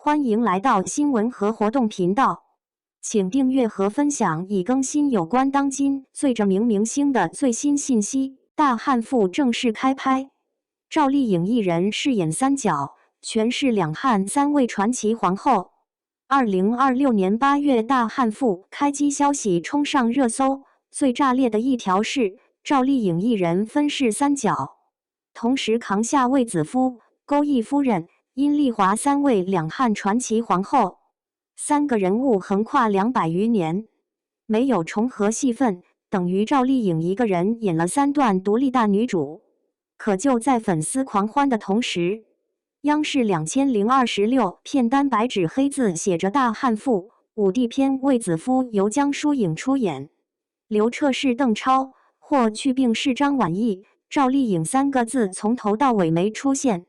歡迎來到新聞和活動頻道，請訂閱和分享已更新有關當今最著名明星的最新信息。大漢賦正式開拍，趙麗穎一人飾演三角，詮釋兩漢三位傳奇皇後。2026年8月，大漢賦開機消息衝上熱搜，最炸裂的一條是趙麗穎一人分飾三角，同時扛下衛子夫、勾弋夫人、陰麗華三位兩漢傳奇皇後，三個人物橫跨200餘年，沒有重合戲份，等於趙麗穎一個人演了3段獨立大女主。可就在粉絲狂歡的同時，央視2026片單白紙黑字寫着大漢賦武帝篇衛子夫由江疏影出演，劉徹是鄧超，霍去病是張晚意，趙麗穎3個字從頭到尾沒出現。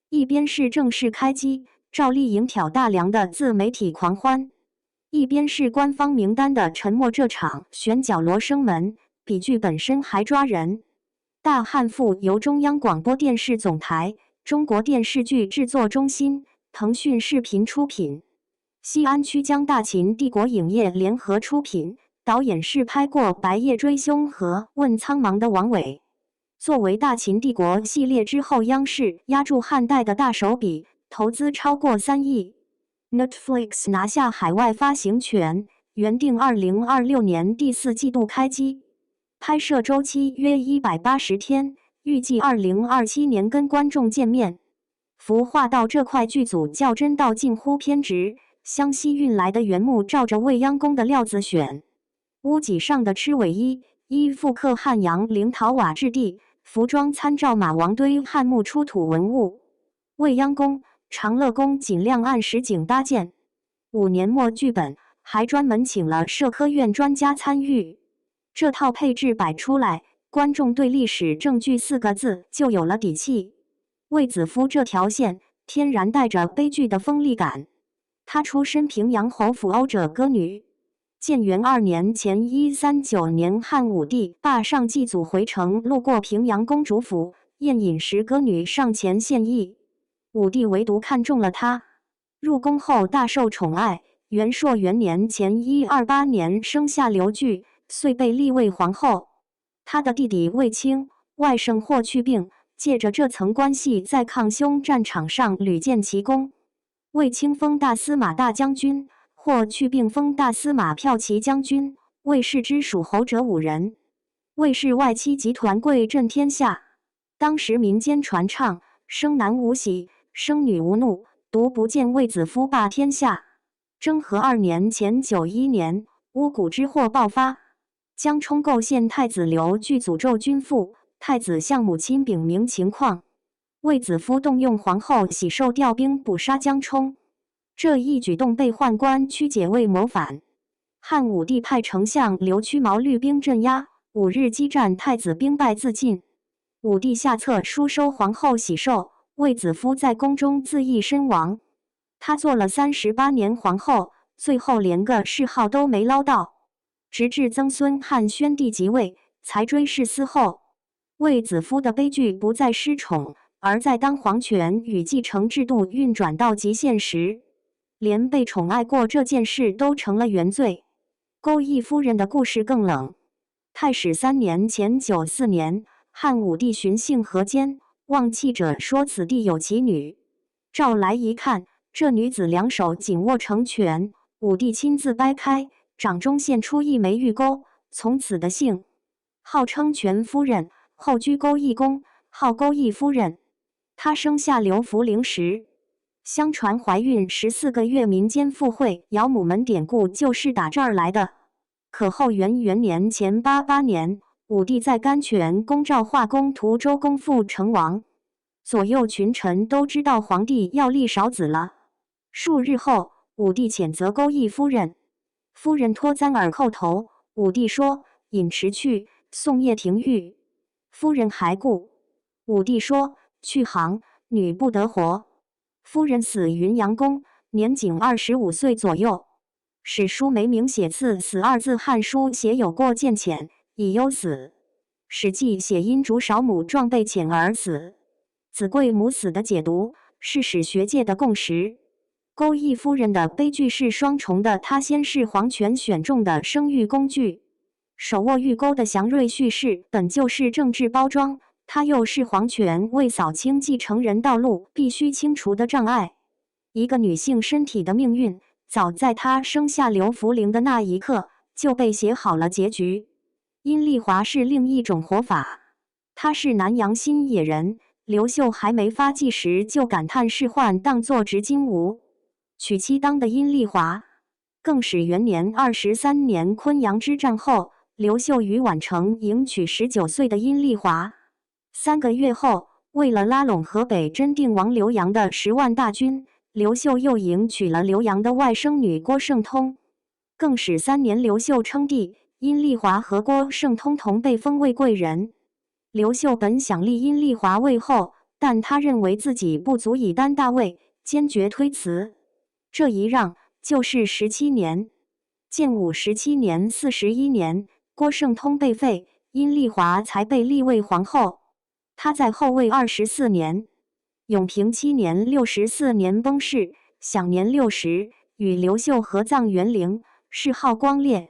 一邊是正式開機，趙麗穎挑大梁的自媒體狂歡，一邊是官方名單的沉默。這場選角羅生門比劇本身還抓人。大漢賦由中央廣播電視總台、中國電視劇製作中心、騰訊視頻出品，西安曲江大秦帝國影業聯合出品，導演是拍過《白夜追兇》和《問蒼茫》的王偉。作為大秦帝國系列之後央視壓住漢代的大手筆，投資超過3億。Netflix 拿下海外發行權，原定2026年第4季度開機，拍攝週期約180天，預計2027年跟觀眾見面。服化道這塊劇組較真到近乎偏執，湘西運來的原木照着未央宮的料子選，屋脊上的螭尾衣復刻漢陽靈陶瓦質地，服裝參照馬王堆漢墓出土文物。未央宮、長樂宮盡量按實景搭建。5年末劇本還專門請了社科院專家參與。這套配置擺出來，觀眾對歷史證據4個字就有了底氣。衛子夫這條線天然帶着悲劇的鋒利感。她出身平陽侯府歐者歌女。建元2年前139年漢武帝罷上祭祖回城，路過平陽公主府，宴飲時歌女上前獻藝，武帝唯獨看中了她。入宮後大受寵愛，元朔元年前128年生下劉據，遂被立為皇後。他的弟弟衛青、外甥霍去病借着這層關係，在抗匈戰場上屢建奇功。衛青封大司馬大將軍，霍去病封大司馬驃騎將軍，衛氏之屬侯者5人。衛氏外戚集團貴震天下，當時民間傳唱生男無喜，生女無怒，獨不見衛子夫霸天下。征和2年前91年，巫蠱之禍爆發，江充構陷太子劉據詛咒君父，太子向母親稟明情況，衛子夫動用皇后喜壽調兵捕殺江充。這一舉動被宦官曲解為謀反，漢武帝派丞相劉屈毛率兵鎮壓，5日激戰，太子兵敗自盡。武帝下冊書收皇后喜壽，衛子夫在宮中自縊身亡。她做了38年皇後，最後連個諡號都沒撈到，直至曾孫漢宣帝即位，才追諡嗣後。衛子夫的悲劇不在失寵，而在當皇權與繼承制度運轉到極限時，連被寵愛過這件事都成了原罪。勾弋夫人的故事更冷。太始3年前94年，漢武帝尋幸河間，望氣者說此地有奇女，召來一看，這女子兩手緊握成拳，武帝親自掰開，掌中現出一枚玉鈎，從此得姓，號稱拳夫人，後居勾弋宮，號勾弋夫人。她生下劉弗陵時，相傳懷孕14個月，民間附會姚母門典故就是打這兒來的。可後元元年前88年，武帝在甘泉宮召化公圖周公復成王，左右群臣都知道皇帝要立少子了。數日後，武帝譴責勾弋夫人，夫人脫簪而叩頭。武帝說：“引遲去，送掖庭諭。”夫人還顧。武帝說：“去行，女不得活。”夫人死雲陽宮，年僅25歲左右。史書沒明寫賜死2字，漢書寫有過見淺，以憂死。史記寫因主少母壯被淺而死。子貴母死的解讀是史學界的共識。勾弋夫人的悲劇是雙重的，她先是皇權選中的生育工具，手握玉鈎的祥瑞敘事本就是政治包裝，她又是皇權為掃清繼承人道路必須清除的障礙。一個女性身體的命運，早在她生下劉弗陵的那一刻就被寫好了結局。陰麗華是另一種活法，她是南陽新野人。劉秀還沒發跡時就感嘆仕宦當作執金吾，娶妻當的陰麗華。更始元年23年昆陽之戰後，劉秀於宛城迎娶19歲的陰麗華。3個月後，為了拉攏河北真定王劉陽的10萬大軍，劉秀又迎娶了劉陽的外甥女郭聖通。更始3年，劉秀稱帝，陰麗華和郭聖通同被封為貴人。劉秀本想立陰麗華為後，但他認為自己不足以擔大位，堅決推辭。這一讓就是17年。建武17年41年，郭聖通被廢，陰麗華才被立為皇後。她在後位24年。永平7年64年崩逝，享年60，與劉秀合葬園陵，諡號光烈。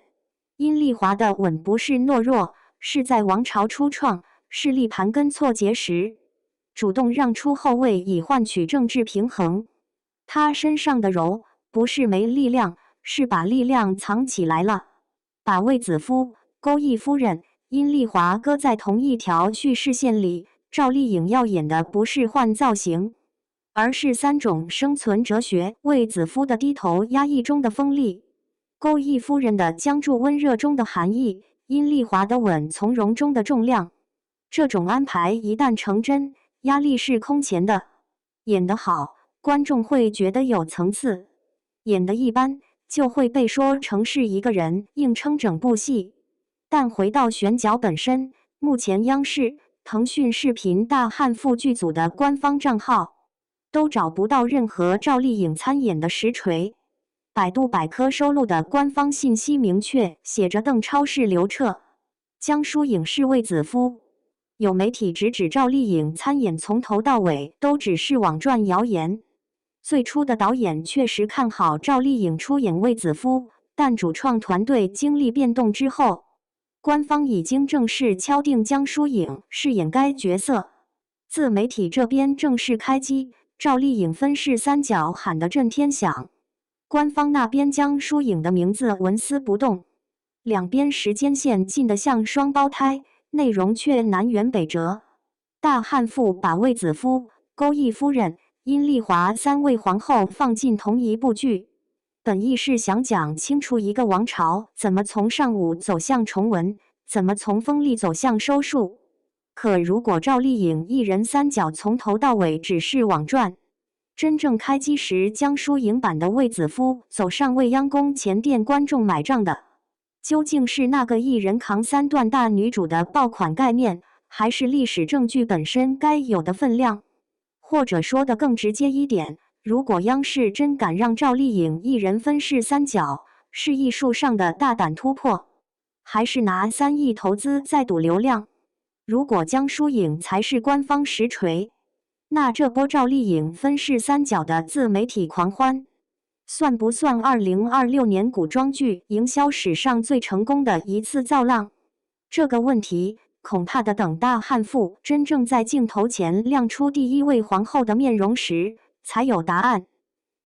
陰麗華的穩不是懦弱，是在王朝初創、勢力盤根錯節時，主動讓出後位以換取政治平衡。她身上的柔，不是沒力量，是把力量藏起來了。把衛子夫、勾弋夫人、陰麗華擱在同一條敘事線裡，趙麗穎要演的不是換造型，而是3種生存哲學：衛子夫的低頭壓抑中的鋒利，勾弋夫人的僵住溫熱中的寒意，陰麗華的穩從容中的重量。這種安排一旦成真，壓力是空前的。演得好，觀眾會覺得有層次；演得一般，就會被說成是一個人硬撐整部戲。但回到選角本身，目前央視、騰訊視頻大漢賦劇組的官方賬號都找不到任何趙麗穎參演的實錘。百度百科收錄的官方信息明確寫着鄧超是劉徹，江疏影是衛子夫。有媒體直指趙麗穎參演從頭到尾都只是網傳謠言。最初的導演確實看好趙麗穎出演衛子夫，但主創團隊經歷變動之後，官方已經正式敲定江疏影飾演該角色。自媒體這邊正式開機，趙麗穎分飾三角喊得震天響，官方那邊江疏影的名字紋絲不動，兩邊時間線近得像雙胞胎，內容卻南轅北轍。大漢賦把衛子夫、勾弋夫人、陰麗華3位皇後放進同一部劇，本意是想講清楚一個王朝怎麼從尚武走向崇文，怎麼從鋒利走向收束。可如果趙麗穎一人三角從頭到尾只是網傳，真正開機時江疏影版的衛子夫走上未央宮前殿觀眾買賬的，究竟是那個一人扛3段大女主的爆款概念，還是歷史證據本身該有的分量？或者說得更直接一點，如果央視真敢讓趙麗穎一人分飾三角，是藝術上的大膽突破，還是拿3億投資在賭流量？如果江疏影才是官方實錘，那這波趙麗穎分飾三角的自媒體狂歡，算不算2026年古裝劇營銷史上最成功的一次造浪？這個問題恐怕得等大漢賦真正在鏡頭前亮出第一位皇後的面容時，才有答案。